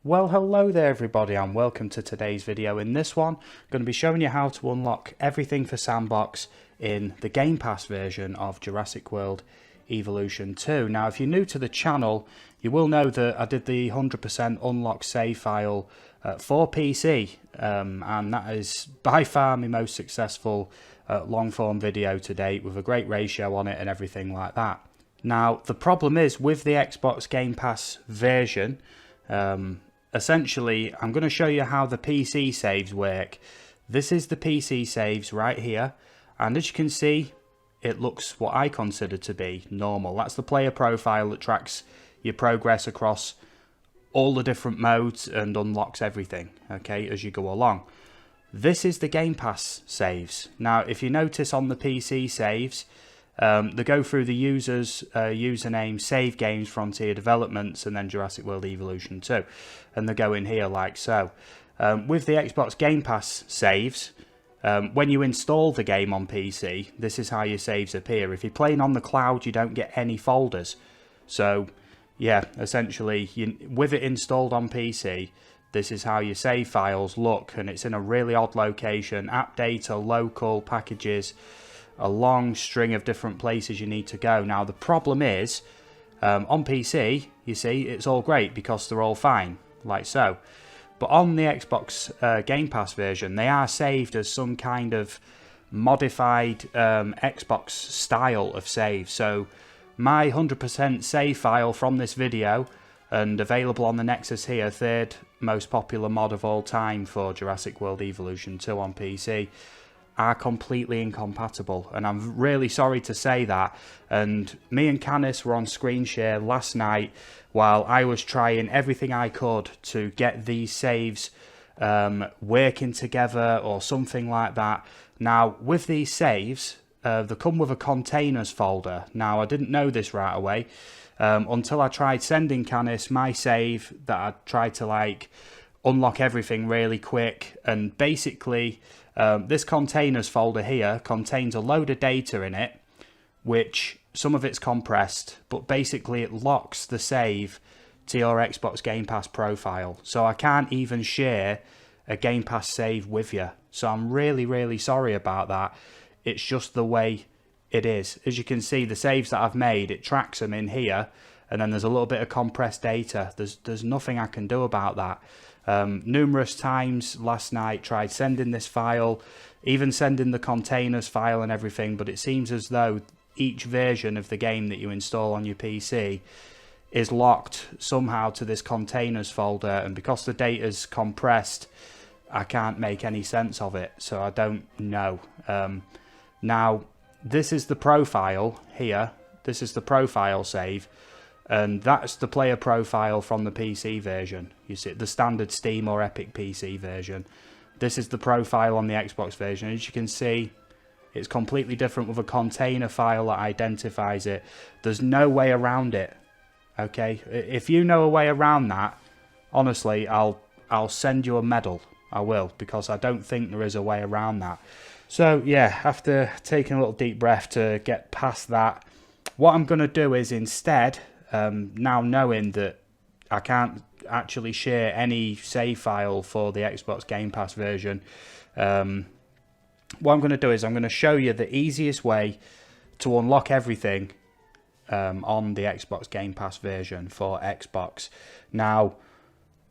Well, hello there everybody and welcome to today's video. In this one, I'm going to be showing you how to unlock everything for Sandbox in the Game Pass version of Jurassic World Evolution 2. Now, if you're new to the channel, you will know that I did the 100% unlock save file for PC, and that is by far my most successful long-form video to date, with a great ratio on it and everything like that. Now, the problem is with the Xbox Game Pass version, essentially, I'm going to show you how the PC saves work. This is the PC saves right here, and as you can see, it looks what I consider to be normal. That's the player profile that tracks your progress across all the different modes and unlocks everything, okay, as you go along. This is the Game Pass saves. Now, if you notice on the PC saves, they go through the user's username, Save Games, Frontier Developments, and then Jurassic World Evolution 2. And they go in here like so. With the Xbox Game Pass saves, when you install the game on PC, this is how your saves appear. If you're playing on the cloud, you don't get any folders. So, yeah, essentially, with it installed on PC, this is how your save files look. And it's in a really odd location: app data, local, packages, a long string of different places you need to go. Now, the problem is, on PC, you see, it's all great because they're all fine, like so. But on the Xbox Game Pass version, they are saved as some kind of modified Xbox style of save. So my 100% save file from this video, and available on the Nexus here, third most popular mod of all time for Jurassic World Evolution 2 on PC, are completely incompatible, and I'm really sorry to say that. And me and Canis were on screen share last night while I was trying everything I could to get these saves working together or something like that. Now, with these saves, they come with a containers folder. Now, I didn't know this right away until I tried sending Canis my save that I tried to unlock everything really quick. And basically, this containers folder here contains a load of data in it, which some of it's compressed, but basically it locks the save to your Xbox Game Pass profile. So I can't even share a Game Pass save with you. So I'm really, really sorry about that. It's just the way it is. As you can see, the saves that I've made, it tracks them in here, and then there's a little bit of compressed data. There's nothing I can do about that. Numerous times last night tried sending this file, even sending the containers file and everything, but it seems as though each version of the game that you install on your PC is locked somehow to this containers folder, and because the data's compressed, I can't make any sense of it, so I don't know. Now, this is the profile here. This is the profile save, and that's the player profile from the PC version. You see the standard Steam or Epic PC version. This is the profile on the Xbox version. As you can see, it's completely different with a container file that identifies it. There's no way around it. Okay, if you know a way around that, honestly, I'll send you a medal. I will, because I don't think there is a way around that. So yeah, after taking a little deep breath to get past that, what I'm going to do is instead, now knowing that I can't actually share any save file for the Xbox Game Pass version, what I'm going to do is I'm going to show you the easiest way to unlock everything on the Xbox Game Pass version for Xbox. Now,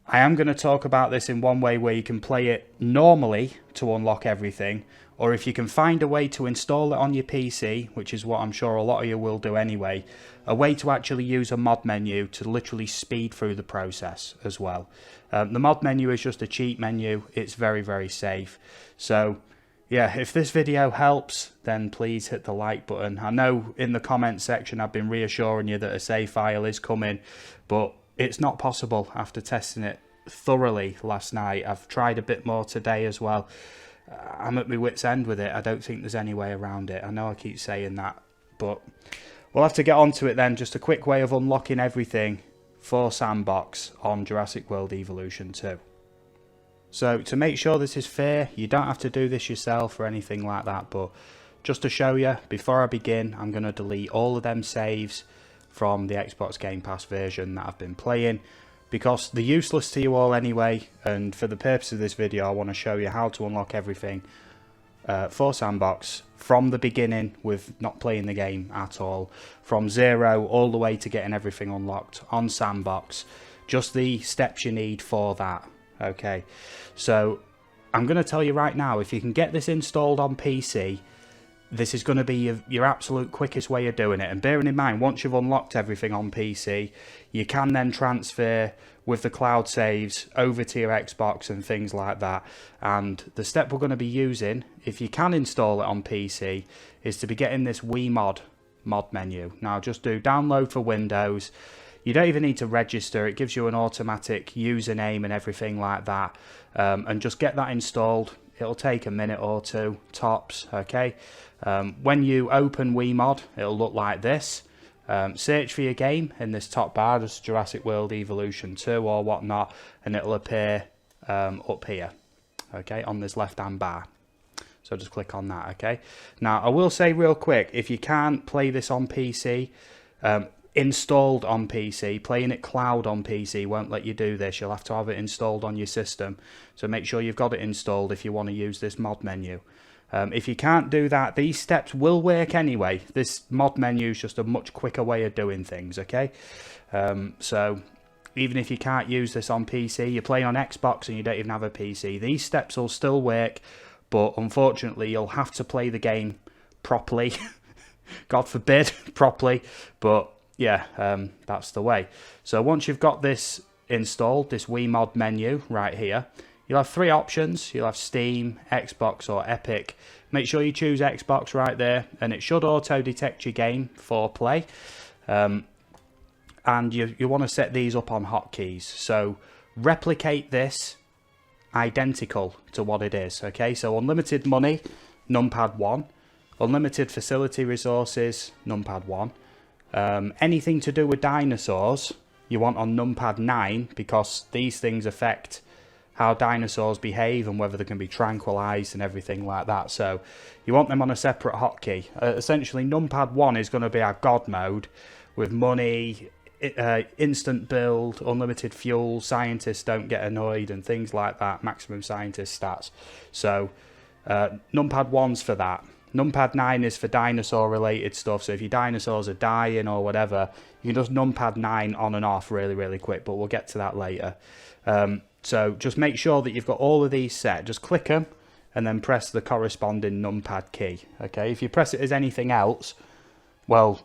I am going to talk about this in one way where you can play it normally to unlock everything, or if you can find a way to install it on your PC, which is what I'm sure a lot of you will do anyway, a way to actually use a mod menu to literally speed through the process as well. The mod menu is just a cheat menu. It's very, very safe. So yeah, if this video helps, then please hit the like button. I know in the comments section I've been reassuring you that a save file is coming, but it's not possible after testing it thoroughly last night. I've tried a bit more today as well. I'm at my wit's end with it. I don't think there's any way around it. I know I keep saying that, but we'll have to get onto it then. Just a quick way of unlocking everything for Sandbox on Jurassic World Evolution 2. So to make sure this is fair, you don't have to do this yourself or anything like that, but just to show you, before I begin, I'm going to delete all of them saves from the Xbox Game Pass version that I've been playing. because they're useless to you all anyway, and for the purpose of this video I want to show you how to unlock everything for Sandbox from the beginning with not playing the game at all, from zero all the way to getting everything unlocked on Sandbox, just the steps you need for that. Okay, so I'm going to tell you right now, if you can get this installed on PC, this is going to be your absolute quickest way of doing it. And bearing in mind, once you've unlocked everything on PC, you can then transfer with the cloud saves over to your Xbox and things like that. And the step we're going to be using, if you can install it on PC, is to be getting this WeMod mod menu. Now just do download for Windows. You don't even need to register. It gives you an automatic username and everything like that. And just get that installed. It'll take a minute or two tops, okay? When you open WeMod, it'll look like this. Search for your game in this top bar, just Jurassic World Evolution 2 or whatnot, and it'll appear up here, okay, on this left-hand bar. So just click on that, okay? Now, I will say real quick, if you can't play this on PC, installed on PC, playing it cloud on PC won't let you do this. You'll have to have it installed on your system. So make sure you've got it installed if you want to use this mod menu. If you can't do that, these steps will work anyway. This mod menu is just a much quicker way of doing things, okay? So even if you can't use this on PC, you're playing on Xbox and you don't even have a PC, these steps will still work, but unfortunately you'll have to play the game properly. God forbid, properly, but yeah, that's the way. So once you've got this installed, this WeMod menu right here, you'll have three options. You'll have Steam, Xbox or Epic. Make sure you choose Xbox right there, and it should auto detect your game for play. And you want to set these up on hotkeys. So replicate this identical to what it is, okay? So unlimited money, numpad 1. Unlimited facility resources, numpad 1. Anything to do with dinosaurs, you want on numpad 9, because these things affect how dinosaurs behave and whether they can be tranquilized and everything like that. So you want them on a separate hotkey. Essentially, numpad 1 is going to be our god mode with money, instant build, unlimited fuel, scientists don't get annoyed and things like that, maximum scientist stats. So numpad 1's for that. Numpad 9 is for dinosaur related stuff, so if your dinosaurs are dying or whatever, you can just numpad 9 on and off really quick, but we'll get to that later. So just make sure that you've got all of these set. Just click them and then press the corresponding numpad key. Okay, if you press it as anything else, well,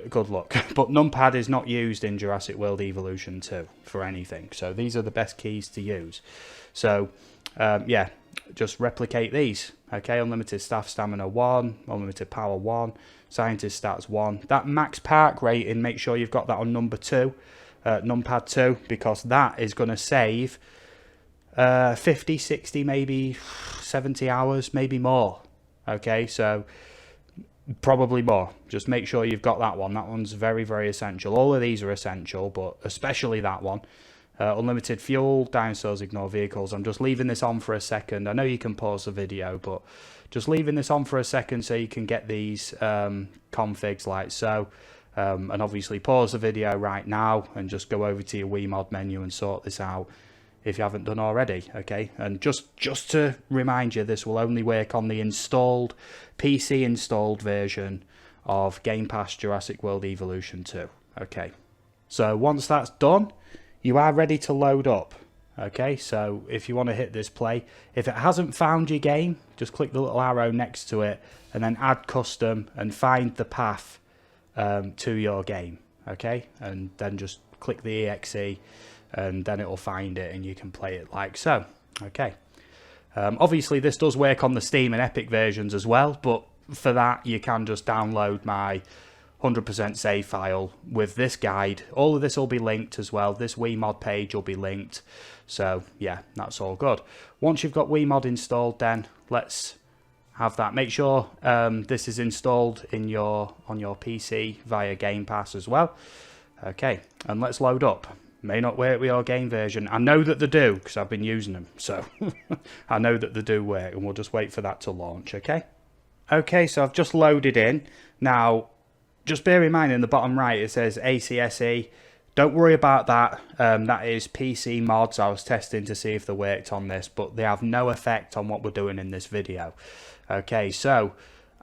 good luck. But numpad is not used in Jurassic World Evolution 2 for anything. So these are the best keys to use. So yeah, just replicate these. Okay, unlimited staff stamina 1, unlimited power 1, scientist stats 1. That max park rating, make sure you've got that on number 2, numpad 2, because that is going to save 50, 60, maybe 70 hours, maybe more. Okay, so probably more. Just make sure you've got that one. That one's very essential. All of these are essential, but especially that one. Unlimited fuel, dinosaurs ignore vehicles. I'm just leaving this on for a second. I know you can pause the video, but just leaving this on for a second so you can get these configs like so. And obviously pause the video right now and just go over to your WeMod menu and sort this out if you haven't done already, okay? And just to remind you, this will only work on the installed, PC installed version of Game Pass Jurassic World Evolution 2, okay? So once that's done, you are ready to load up, okay? So if you want to hit this play, if it hasn't found your game, just click the little arrow next to it and then add custom and find the path to your game, okay? And then just click the exe and then it will find it and you can play it like so, okay? Obviously this does work on the Steam and Epic versions as well, but for that you can just download my 100% save file with this guide. All of this will be linked as well. This WeMod page will be linked. So yeah, that's all good. Once you've got WeMod installed, then let's have that. Make sure this is installed in on your PC via Game Pass as well. Okay, and let's load up. May not work with your game version. I know that they do because I've been using them. So I know that they do work, and we'll just wait for that to launch, okay? Okay, so I've just loaded in. Now, just bear in mind in the bottom right it says ACSE Don't worry about that. That is PC mods. I was testing to see if they worked on this, but they have no effect on what we're doing in this video. Okay, so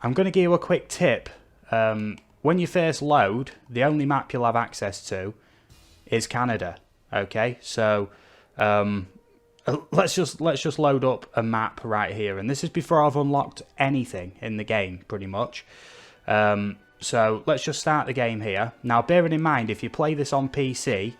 I'm going to give you a quick tip. When you first load, the only map you'll have access to is Canada. Okay, so let's just load up a map right here, and this is before I've unlocked anything in the game, pretty much. So let's just start the game here. Now, bearing in mind, if you play this on PC,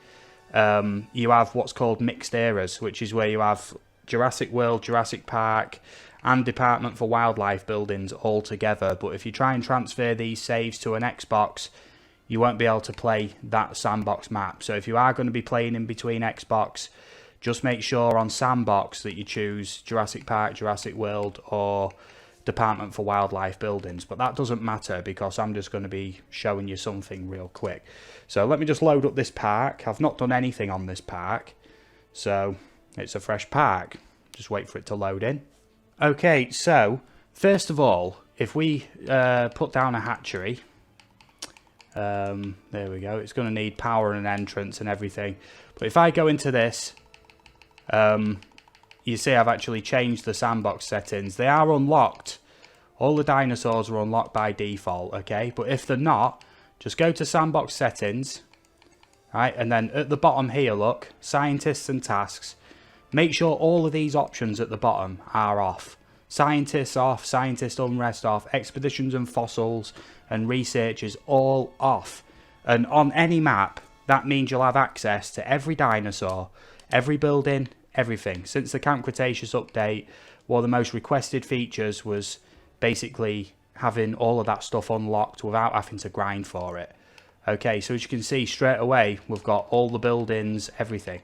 you have what's called mixed eras, which is where you have Jurassic World, Jurassic Park, and Department for Wildlife buildings all together. But if you try and transfer these saves to an Xbox, you won't be able to play that Sandbox map. So if you are going to be playing in between Xbox, just make sure on Sandbox that you choose Jurassic Park, Jurassic World, or Department for Wildlife buildings. But that doesn't matter because I'm just going to be showing you something real quick. So let me just load up this park. I've not done anything on this park, so it's a fresh park. Just wait for it to load in. Okay, so first of all, if we put down a hatchery, there we go. It's going to need power and an entrance and everything. But if I go into this, you see I've actually changed the sandbox settings. They are unlocked. All the dinosaurs are unlocked by default, okay? But if they're not, just go to sandbox settings, right? And then at the bottom here, look, scientists and tasks. Make sure all of these options at the bottom are off. Scientists off, scientist unrest off, expeditions and fossils, and researchers all off. And on any map, that means you'll have access to every dinosaur, every building, everything. Since the Camp Cretaceous update, one of the most requested features was basically having all of that stuff unlocked without having to grind for it. Okay, so as you can see straight away, we've got all the buildings, everything.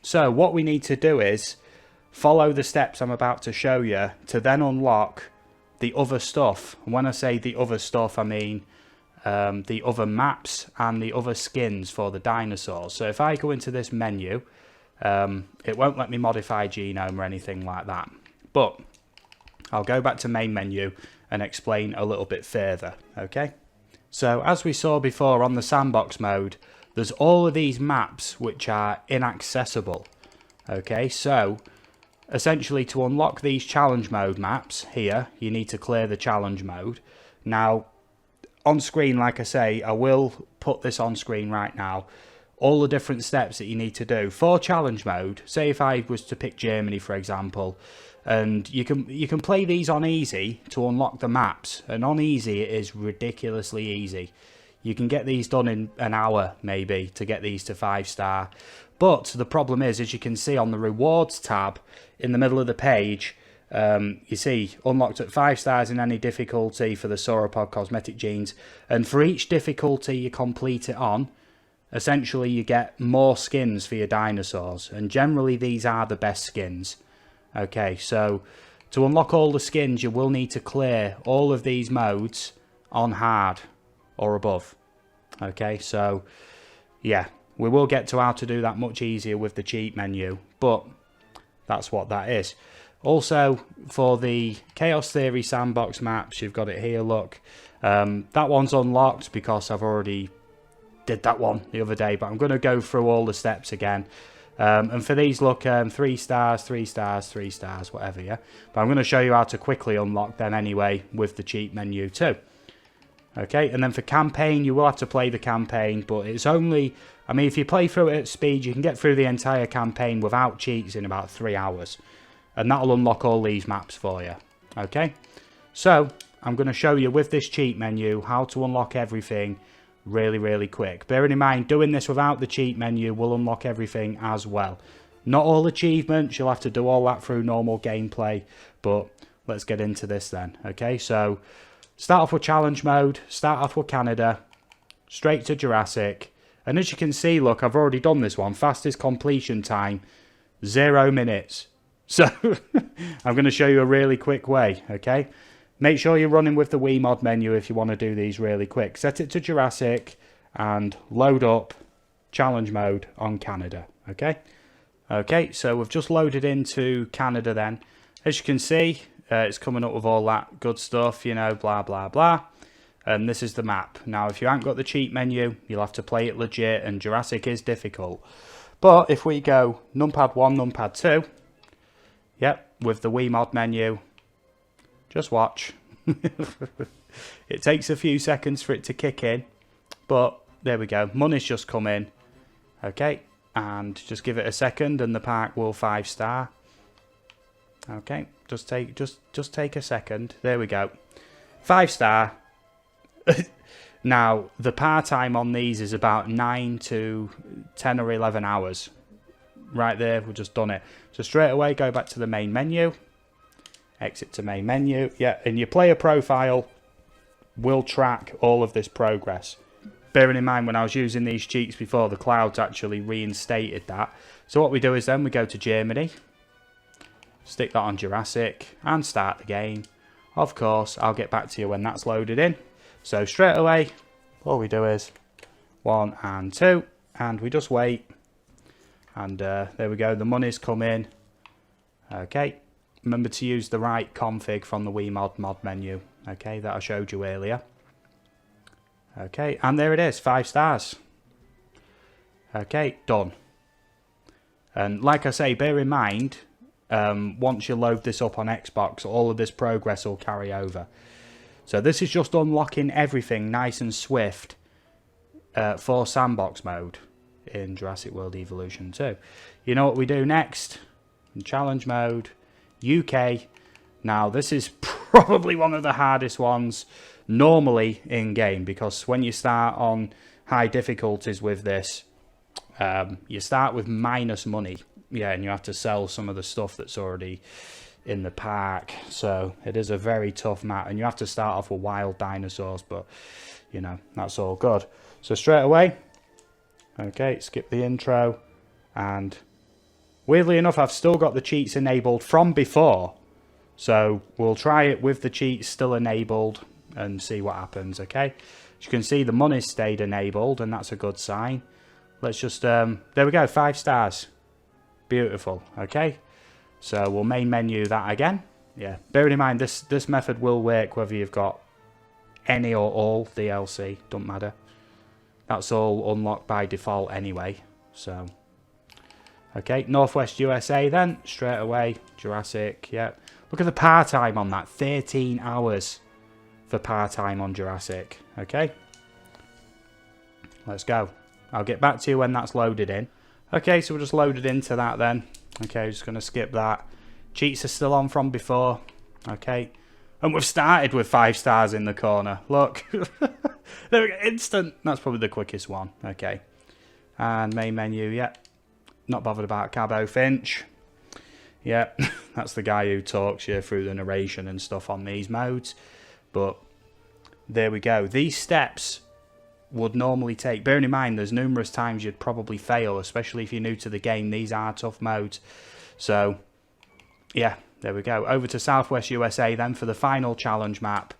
So what we need to do is follow the steps I'm about to show you to then unlock the other stuff. And when I say the other stuff, I mean the other maps and the other skins for the dinosaurs. So if I go into this menu, it won't let me modify genome or anything like that. But I'll go back to main menu and explain a little bit further, okay? So as we saw before on the sandbox mode, there's all of these maps which are inaccessible, okay? So essentially to unlock these challenge mode maps here, you need to clear the challenge mode. Now, on screen, like I say, I will put this on screen right now, all the different steps that you need to do. For challenge mode, say if I was to pick Germany, for example, and you can play these on easy to unlock the maps, and on easy it is ridiculously easy. You can get these done in an hour maybe to get these to 5-star. But the problem is, as you can see on the rewards tab in the middle of the page, you see unlocked at 5 stars in any difficulty for the sauropod cosmetic genes, and for each difficulty you complete it on, essentially you get more skins for your dinosaurs, and generally these are the best skins. Okay, so to unlock all the skins you will need to clear all of these modes on hard or above. Okay, so yeah, we will get to how to do that much easier with the cheat menu, but that's what that is. Also, for the Chaos Theory sandbox maps, you've got it here, look. That one's unlocked because I've already did that one the other day, but I'm going to go through all the steps again. And for these, look, 3 stars, 3 stars, 3 stars, whatever, yeah? But I'm going to show you how to quickly unlock them anyway with the cheat menu too. Okay, and then for campaign, you will have to play the campaign, but it's only, I mean, if you play through it at speed, you can get through the entire campaign without cheats in about 3 hours. And that'll unlock all these maps for you. Okay, so I'm going to show you with this cheat menu how to unlock everything really quick. Bearing in mind, doing this without the cheat menu will unlock everything as well. Not all achievements, you'll have to do all that through normal gameplay, but let's get into this then. Okay, so start off with challenge mode, start off with Canada, straight to Jurassic, and as you can see, look, I've already done this one. Fastest completion time, 0 minutes. So I'm going to show you a really quick way, okay? Make sure you're running with the WeMod menu if you want to do these really quick. Set it to Jurassic and load up challenge mode on Canada, okay? Okay, so we've just loaded into Canada then. As you can see, it's coming up with all that good stuff, you know, blah, blah, blah. and this is the map. Now, if you haven't got the cheat menu, you'll have to play it legit, and Jurassic is difficult. But if we go numpad 1, numpad 2, yep, with the WeMod menu, just watch. It takes a few seconds for it to kick in, but there we go. Money's just come in. Okay, and just give it a second, and the park will 5-star. Okay, just take a second. There we go. 5-star. Now, the par time on these is about 9 to 10 or 11 hours. Right there, we've just done it. So straight away, go back to the main menu. Exit to main menu. Yeah, and your player profile will track all of this progress. Bearing in mind, when I was using these cheats before, the clouds actually reinstated that. So what we do is then we go to Germany. Stick that on Jurassic and start the game. Of course, I'll get back to you when that's loaded in. So straight away, all we do is 1 and 2, and we just wait. And there we go, the money's come in. Okay, remember to use the right config from the WeMod mod menu. Okay, that I showed you earlier. Okay, and there it is, 5 stars. Okay, done. And like I say, bear in mind, once you load this up on Xbox, all of this progress will carry over. So this is just unlocking everything nice and swift for Sandbox mode in Jurassic World Evolution 2. You know what we do next? In challenge mode, UK. Now this is probably one of the hardest ones normally in game, because when you start on high difficulties with this, you start with minus money. Yeah, and you have to sell some of the stuff that's already in the park. So it is a very tough map, and you have to start off with wild dinosaurs, but you know, that's all good. So straight away, okay, skip the intro, and weirdly enough, I've still got the cheats enabled from before. So we'll try it with the cheats still enabled and see what happens, okay? As you can see, the money's stayed enabled, and that's a good sign. Let's just, there we go, 5 stars. Beautiful, okay? So we'll main menu that again. Yeah, bearing in mind, this method will work whether you've got any or all DLC, don't matter. That's all unlocked by default anyway, so. Okay, Northwest USA then, straight away, Jurassic, yeah. Look at the par time on that, 13 hours for par time on Jurassic, okay? Let's go. I'll get back to you when that's loaded in. Okay, so we're just loaded into that then. Okay, just going to skip that. Cheats are still on from before. Okay. And we've started with 5 stars in the corner. Look. There we go. Instant. That's probably the quickest one. Okay. And main menu, yeah. Not bothered about Cabo Finch. Yeah, that's the guy who talks you through the narration and stuff on these modes. But there we go. These steps would normally take, bearing in mind there's numerous times you'd probably fail, especially if you're new to the game. These are tough modes. So yeah, there we go. Over to Southwest USA then for the final challenge map,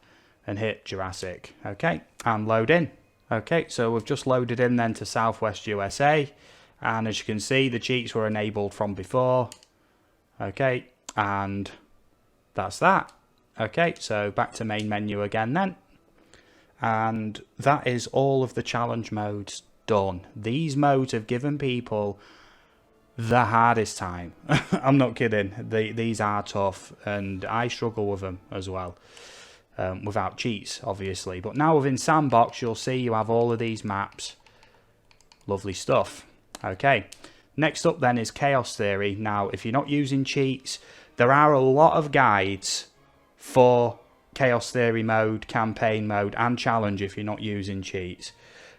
and hit Jurassic. Okay, and load in. Okay, so we've just loaded in then to Southwest USA, and as you can see, the cheats were enabled from before. Okay, and that's that. Okay, so back to main menu again then. And that is all of the challenge modes done. These modes have given people the hardest time. I'm not kidding. These are tough, and I struggle with them as well. Without cheats, obviously. But now within Sandbox, you'll see you have all of these maps. Lovely stuff. Okay. Next up then is Chaos Theory. Now, if you're not using cheats, there are a lot of guides for Chaos Theory mode, campaign mode, and challenge if you're not using cheats.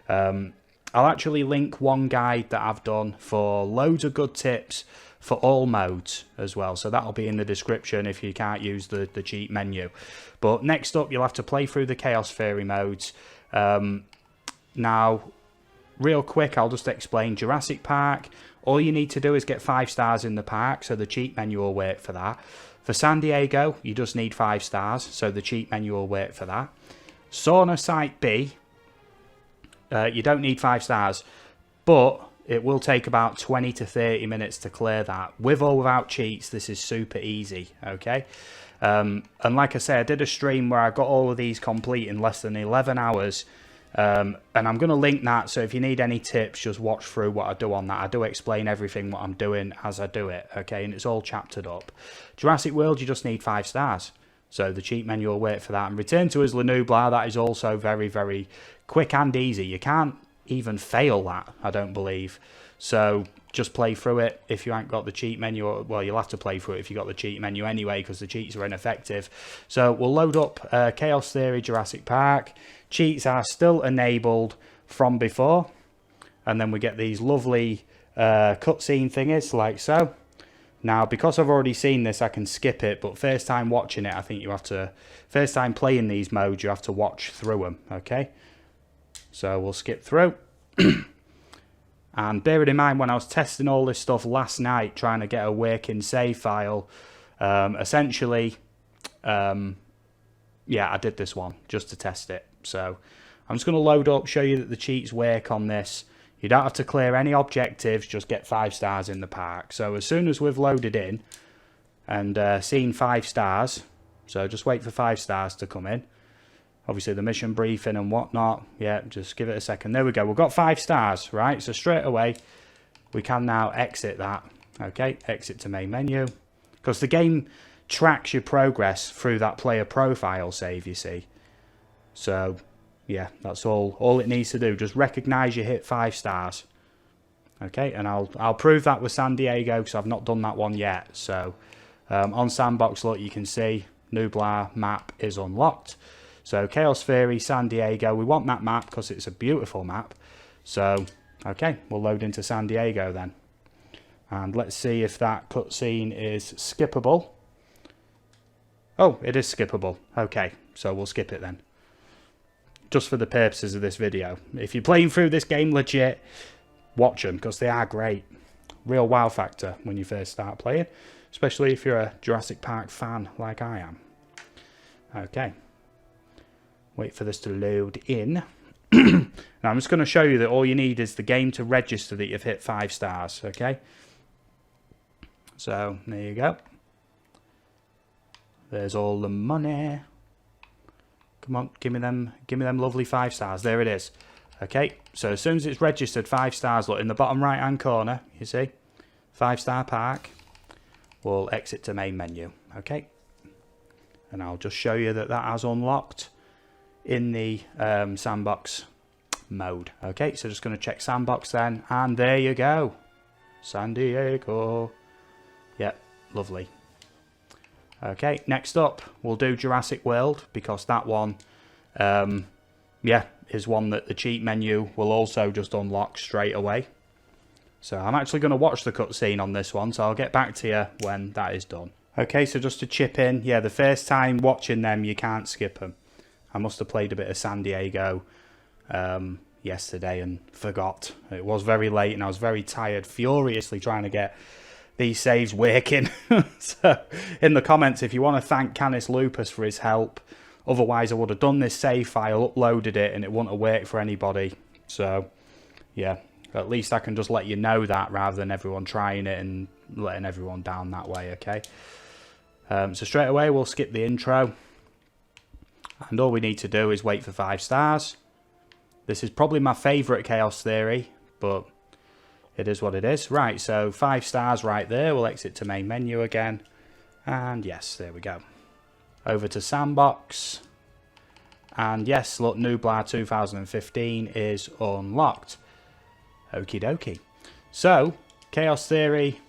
I'll actually link one guide that I've done for loads of good tips for all modes as well. So that'll be in the description if you can't use the cheat menu. But next up, you'll have to play through the Chaos Theory modes. Now, real quick, I'll just explain. Jurassic Park, all you need to do is get 5 stars in the park, so the cheat menu will work for that. For San Diego, you just need 5 stars, so the cheat menu will work for that. Sauna Site B, you don't need 5 stars, but it will take about 20 to 30 minutes to clear that. With or without cheats, this is super easy, okay? And like I say, I did a stream where I got all of these complete in less than 11 hours. And I'm going to link that, so if you need any tips, just watch through what I do on that. I do explain everything what I'm doing as I do it, okay, and it's all chaptered up. Jurassic World, you just need 5 stars. So the cheat menu will wait for that. And return to as Nublar, that is also very, very quick and easy. You can't even fail that, I don't believe. So just play through it. If you ain't got the cheat menu, well, you'll have to play through it if you got the cheat menu anyway, because the cheats are ineffective. So we'll load up Chaos Theory Jurassic Park. Cheats are still enabled from before, and then we get these lovely cutscene thingies like so. Now, because I've already seen this, I can skip it, but first time watching it, I think you have to, first time playing these modes, you have to watch through them, okay? So we'll skip through. And bearing in mind, when I was testing all this stuff last night, trying to get a working save file, essentially, yeah, I did this one just to test it. So I'm just going to load up, show you that the cheats work on this. You don't have to clear any objectives, just get 5 stars in the park. So as soon as we've loaded in and seen 5 stars, so just wait for 5 stars to come in. Obviously the mission briefing and whatnot, yeah, just give it a second. There we go, we've got 5 stars, right? So straight away, we can now exit that, okay? Exit to main menu. Because the game tracks your progress through that player profile save, you see. So, yeah, that's all it needs to do. Just recognise you hit 5 stars. Okay, and I'll prove that with San Diego, because I've not done that one yet. So, on Sandbox, look, you can see Nublar map is unlocked. So Chaos Theory, San Diego, we want that map because it's a beautiful map. So, okay, we'll load into San Diego then. And let's see if that cutscene is skippable. Oh, it is skippable. Okay, so we'll skip it then. Just for the purposes of this video. If you're playing through this game legit, watch them because they are great. Real wow factor when you first start playing. Especially if you're a Jurassic Park fan like I am. Okay. Wait for this to load in. Now I'm just going to show you that all you need is the game to register that you've hit 5 stars, okay? So, there you go. There's all the money. Come on, give me them lovely 5 stars. There it is. Okay, so as soon as it's registered 5 stars, look in the bottom right hand corner, you see? 5-star park. We'll exit to main menu, okay? And I'll just show you that that has unlocked in the Sandbox mode. Okay, so just going to check Sandbox then, and there you go. San Diego. Yep, lovely. Okay, next up, we'll do Jurassic World, because that one, yeah, is one that the cheat menu will also just unlock straight away. So I'm actually going to watch the cutscene on this one, so I'll get back to you when that is done. Okay, so just to chip in, yeah, the first time watching them, you can't skip them. I must have played a bit of San Diego yesterday and forgot. It was very late and I was very tired, furiously trying to get these saves working. So in the comments, if you want to thank Canis Lupus for his help, otherwise I would have done this save file, uploaded it, and it wouldn't have worked for anybody. So yeah, at least I can just let you know that rather than everyone trying it and letting everyone down that way, okay? So straight away we'll skip the intro. And all we need to do is wait for 5 stars. This is probably my favourite Chaos Theory, but it is what it is. Right, so 5 stars right there. We'll exit to main menu again. And yes, there we go. Over to Sandbox. And yes, look, Nublar 2015 is unlocked. Okie dokie. So, Chaos Theory.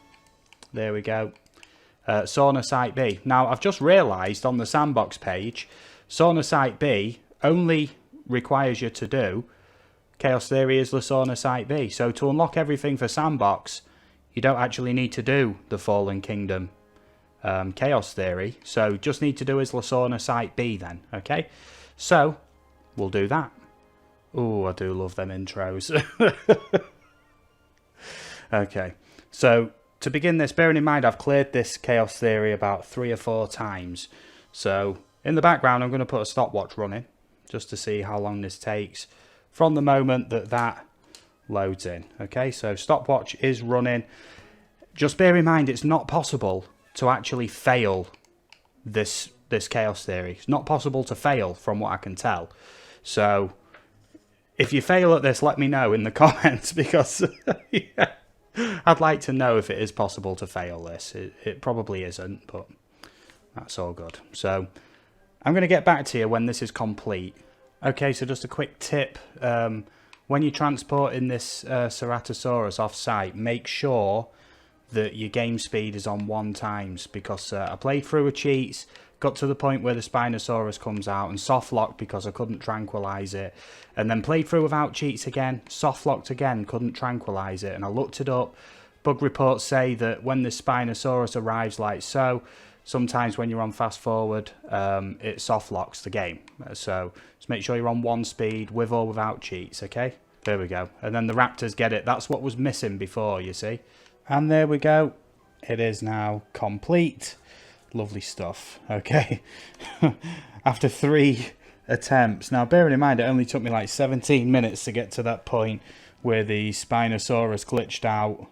There we go. Sauna Site B. Now, I've just realised on the Sandbox page, Sauna Site B only requires you to do Chaos Theory is the Sauna Site B. So to unlock everything for Sandbox, you don't actually need to do the Fallen Kingdom Chaos Theory. So just need to do is Sauna Site B then, okay? So we'll do that. Oh, I do love them intros. Okay, so to begin this, bearing in mind I've cleared this Chaos Theory about 3 or 4 times. So in the background, I'm going to put a stopwatch running just to see how long this takes from the moment that that loads in. Okay, so stopwatch is running. Just bear in mind, it's not possible to actually fail this chaos theory. It's not possible to fail from what I can tell. So if you fail at this, let me know in the comments, because yeah, I'd like to know if it is possible to fail this. It probably isn't, but that's all good. So I'm going to get back to you when this is complete. Okay, so just a quick tip. When you're transporting this Ceratosaurus off-site, make sure that your game speed is on 1 times, because I played through with cheats, got to the point where the Spinosaurus comes out and soft locked because I couldn't tranquilize it, and then played through without cheats again, soft locked again, couldn't tranquilize it, and I looked it up. Bug reports say that when the Spinosaurus arrives like so, sometimes when you're on fast forward, it soft locks the game. So just make sure you're on 1 speed with or without cheats, okay? There we go. And then the raptors get it. That's what was missing before, you see. And there we go. It is now complete. Lovely stuff. Okay. After 3 attempts. Now, bearing in mind, it only took me like 17 minutes to get to that point where the Spinosaurus glitched out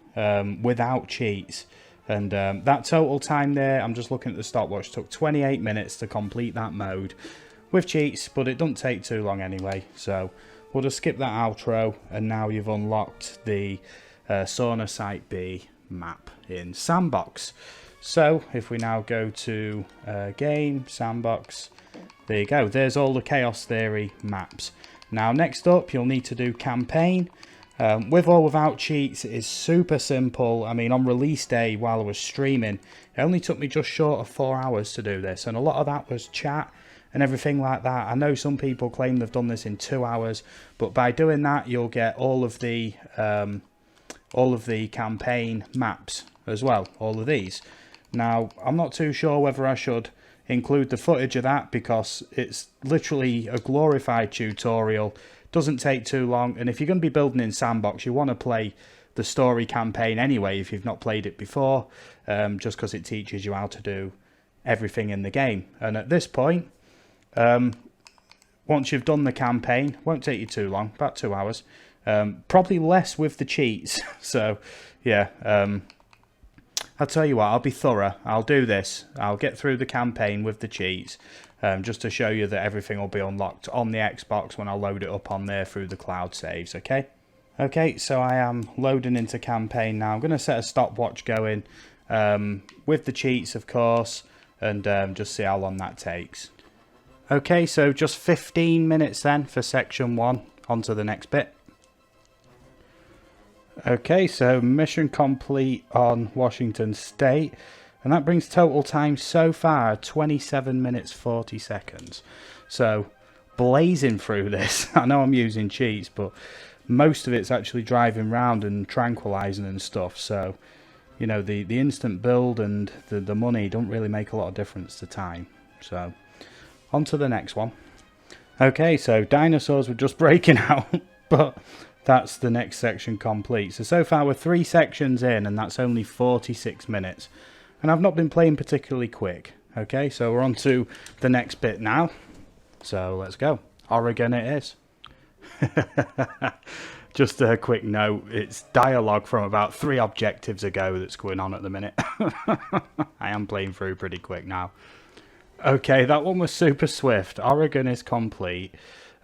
without cheats. And that total time there, I'm just looking at the stopwatch, took 28 minutes to complete that mode with cheats, but it doesn't take too long anyway. So we'll just skip that outro, and now you've unlocked the Sauna Site B map in Sandbox. So if we now go to game, Sandbox, there you go. There's all the Chaos Theory maps. Now next up, you'll need to do campaign. With or without cheats, it is super simple. I mean, on release day while I was streaming, it only took me just short of 4 hours to do this, and a lot of that was chat and everything like that. I know some people claim they've done this in 2 hours, but by doing that, you'll get all of the campaign maps as well, all of these. Now, I'm not too sure whether I should include the footage of that, because it's literally a glorified tutorial. Doesn't take too long, and if you're going to be building in Sandbox, you want to play the story campaign anyway if you've not played it before, just because it teaches you how to do everything in the game. And at this point, once you've done the campaign, won't take you too long, about 2 hours, probably less with the cheats. So yeah, I'll tell you what, I'll be thorough. I'll do this. I'll get through the campaign with the cheats, just to show you that everything will be unlocked on the Xbox when I load it up on there through the cloud saves, okay? Okay, so I am loading into campaign now. I'm going to set a stopwatch going with the cheats, of course, and just see how long that takes. Okay, so just 15 minutes then for section 1. On to the next bit. Okay, so mission complete on Washington State. And that brings total time so far 27 minutes 40 seconds. So blazing through this. I know I'm using cheats, but most of it's actually driving around and tranquilizing and stuff. So, you know, the instant build and the money don't really make a lot of difference to time. So on to the next one. Okay, so dinosaurs were just breaking out, but that's the next section complete. So far we're 3 sections in, and that's only 46 minutes. And I've not been playing particularly quick. Okay, so we're on to the next bit now. So let's go. Oregon it is. Just a quick note, it's dialogue from about 3 objectives ago that's going on at the minute. I am playing through pretty quick now. Okay, that one was super swift. Oregon is complete.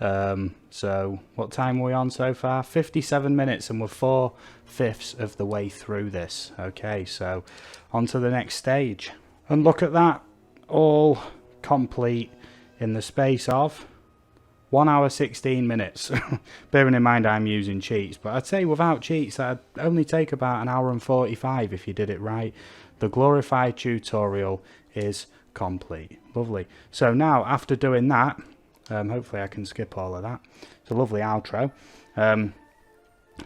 So what time are we on so far? 57 minutes, and we're 4/5 of the way through this. Okay, so on to the next stage. And look at that, all complete in the space of 1 hour 16 minutes. Bearing in mind I'm using cheats, but I'd say without cheats that'd only take about 1 hour and 45 if you did it right. The glorified tutorial is complete. Lovely. So now after doing that, hopefully I can skip all of that. It's a lovely outro.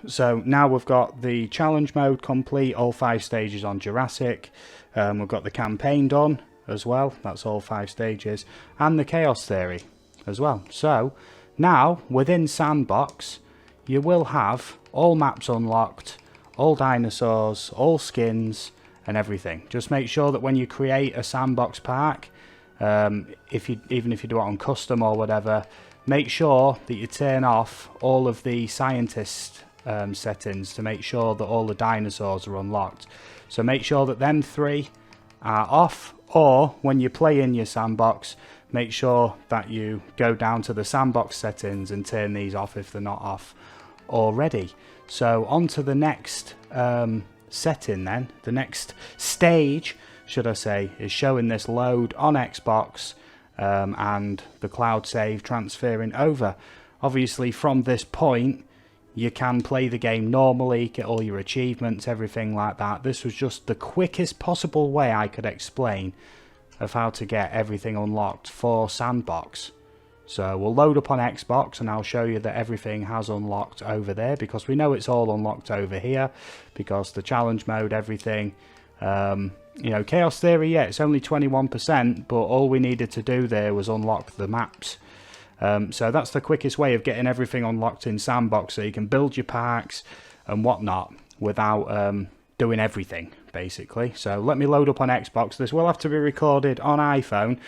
So now we've got the challenge mode complete, all 5 stages on Jurassic. We've got the campaign done as well, that's all 5 stages, and the chaos theory as well. So now within Sandbox you will have all maps unlocked, all dinosaurs, all skins and everything. Just make sure that when you create a Sandbox park, even if you do it on custom or whatever, make sure that you turn off all of the scientist settings to make sure that all the dinosaurs are unlocked. So make sure that them 3 are off, or when you play in your sandbox, make sure that you go down to the sandbox settings and turn these off if they're not off already. So on to the next setting then. The next stage, should I say, is showing this load on Xbox and the cloud save transferring over. Obviously from this point you can play the game normally, get all your achievements, everything like that. This was just the quickest possible way I could explain of how to get everything unlocked for Sandbox. So we'll load up on Xbox and I'll show you that everything has unlocked over there, because we know it's all unlocked over here because the challenge mode, everything. You know, Chaos Theory, yeah, it's only 21%, but all we needed to do there was unlock the maps. So that's the quickest way of getting everything unlocked in Sandbox, so you can build your parks and whatnot without doing everything, basically. So let me load up on Xbox. This will have to be recorded on iPhone,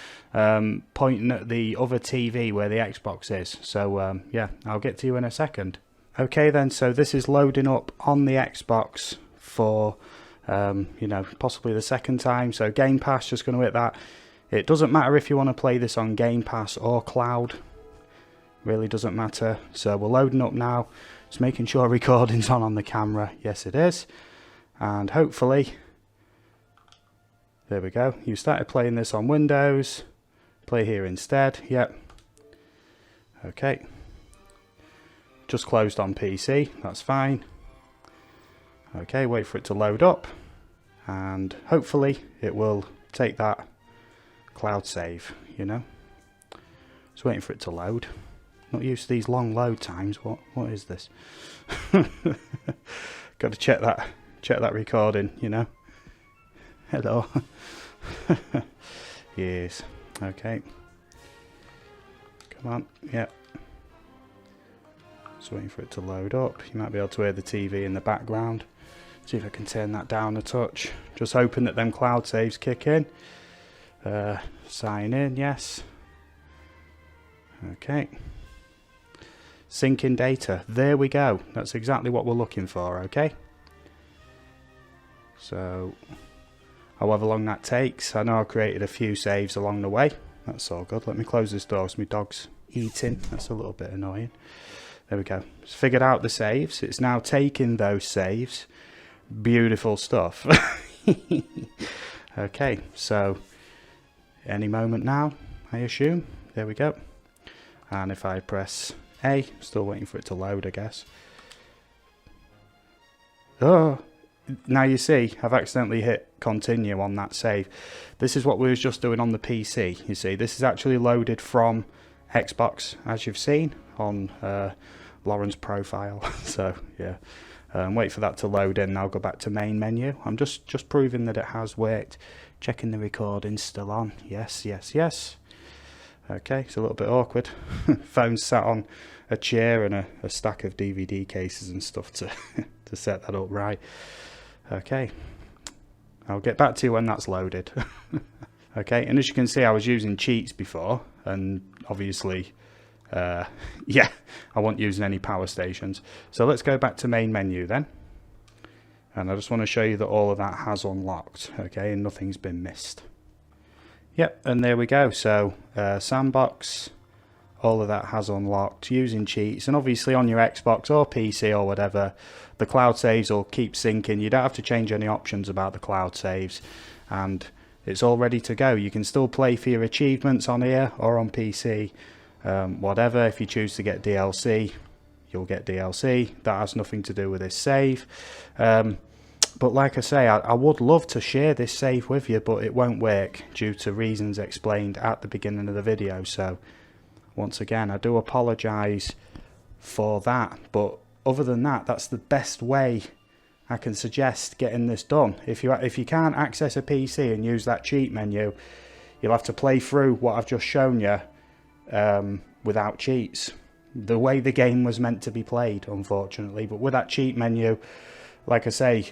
pointing at the other TV where the Xbox is. So yeah, I'll get to you in a second. Okay then, so this is loading up on the Xbox for you know, possibly the second time. So Game Pass, just going to hit that. It doesn't matter if you want to play this on Game Pass or cloud, really doesn't matter. So we're loading up now, just making sure recording's on the camera. Yes, it is. And hopefully, there we go. You started playing this on Windows, play here instead. Yep. Okay, just closed on PC, that's fine. Okay, wait for it to load up, and hopefully it will take that cloud save, you know. Just waiting for it to load. Not used to these long load times. What is this? Got to check that recording, you know. Hello. Yes. Okay. Come on. Yep. Just waiting for it to load up. You might be able to hear the TV in the background. See if I can turn that down a touch. Just hoping that them cloud saves kick in. Sign in, yes. Okay. Syncing data. There we go. That's exactly what we're looking for, okay? So, however long that takes, I know I created a few saves along the way. That's all good. Let me close this door so my dog's eating. That's a little bit annoying. There we go. It's figured out the saves. It's now taking those saves. Beautiful stuff. Okay, so any moment now, I assume. There we go. And if I press A, still waiting for it to load, I guess. Oh, now you see, I've accidentally hit continue on that save. This is what we was just doing on the PC. You see, this is actually loaded from Xbox, as you've seen on Lauren's profile. So yeah, wait for that to load in. I'll go back to main menu. I'm just proving that it has worked. Checking the recording still on. Yes, yes, yes. Okay, it's a little bit awkward. Phone sat on a chair and a stack of DVD cases and stuff to to set that up right. Okay, I'll get back to you when that's loaded. Okay, and as you can see, I was using cheats before, and obviously yeah, I wasn't using any power stations. So let's go back to main menu then, and I just want to show you that all of that has unlocked, okay, and nothing's been missed. Yep, and there we go. So Sandbox, all of that has unlocked using cheats, and obviously on your Xbox or PC or whatever, the cloud saves will keep syncing. You don't have to change any options about the cloud saves, and it's all ready to go. You can still play for your achievements on here or on PC, whatever. If you choose to get DLC, you'll get DLC. That has nothing to do with this save. But like I say, I would love to share this save with you, but it won't work due to reasons explained at the beginning of the video. So once again, I do apologise for that. But other than that, that's the best way I can suggest getting this done. If you can't access a PC and use that cheat menu, you'll have to play through what I've just shown you without cheats. The way the game was meant to be played, unfortunately. But with that cheat menu, like I say,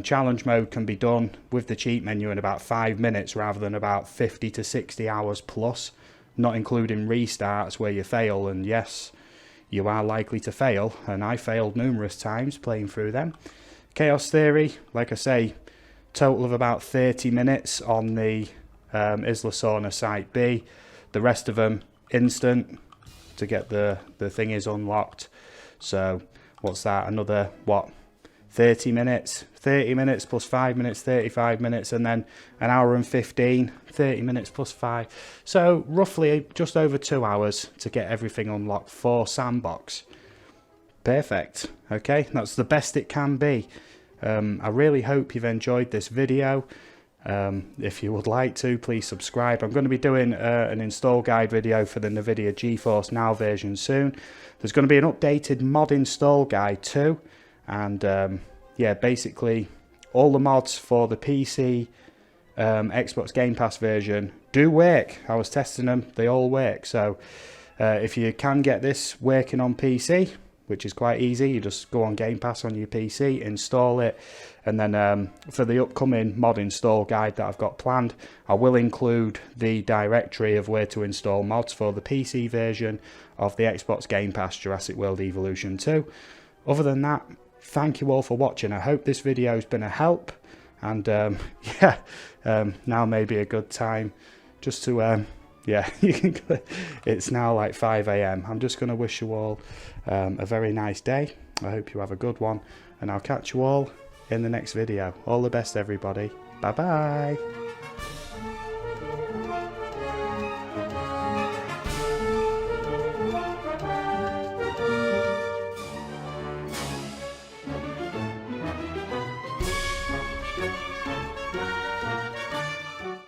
challenge mode can be done with the cheat menu in about 5 minutes rather than about 50 to 60 hours plus, not including restarts where you fail. And yes, you are likely to fail, and I failed numerous times playing through them. Chaos Theory, like I say, total of about 30 minutes on the Isla Sorna Site B. The rest of them instant to get the thingies unlocked. So what's that, another what, 30 minutes plus 5 minutes, 35 minutes, and then an hour and 15, 30 minutes plus 5, so roughly just over 2 hours to get everything unlocked for Sandbox. Perfect. Okay, that's the best it can be. I really hope you've enjoyed this video. If you would like to, please subscribe. I'm going to be doing an install guide video for the NVIDIA GeForce Now version soon. There's going to be an updated mod install guide too, and yeah, basically all the mods for the PC Xbox Game Pass version do work. I was testing them, they all work. So if you can get this working on PC, which is quite easy, you just go on Game Pass on your PC, install it, and then for the upcoming mod install guide that I've got planned, I will include the directory of where to install mods for the PC version of the Xbox Game Pass Jurassic World Evolution 2. Other than that, thank you all for watching. I hope this video has been a help, and yeah, now may be a good time just to yeah, it's now like 5 AM. I'm just going to wish you all a very nice day. I hope you have a good one, and I'll catch you all in the next video. All the best, everybody. Bye bye.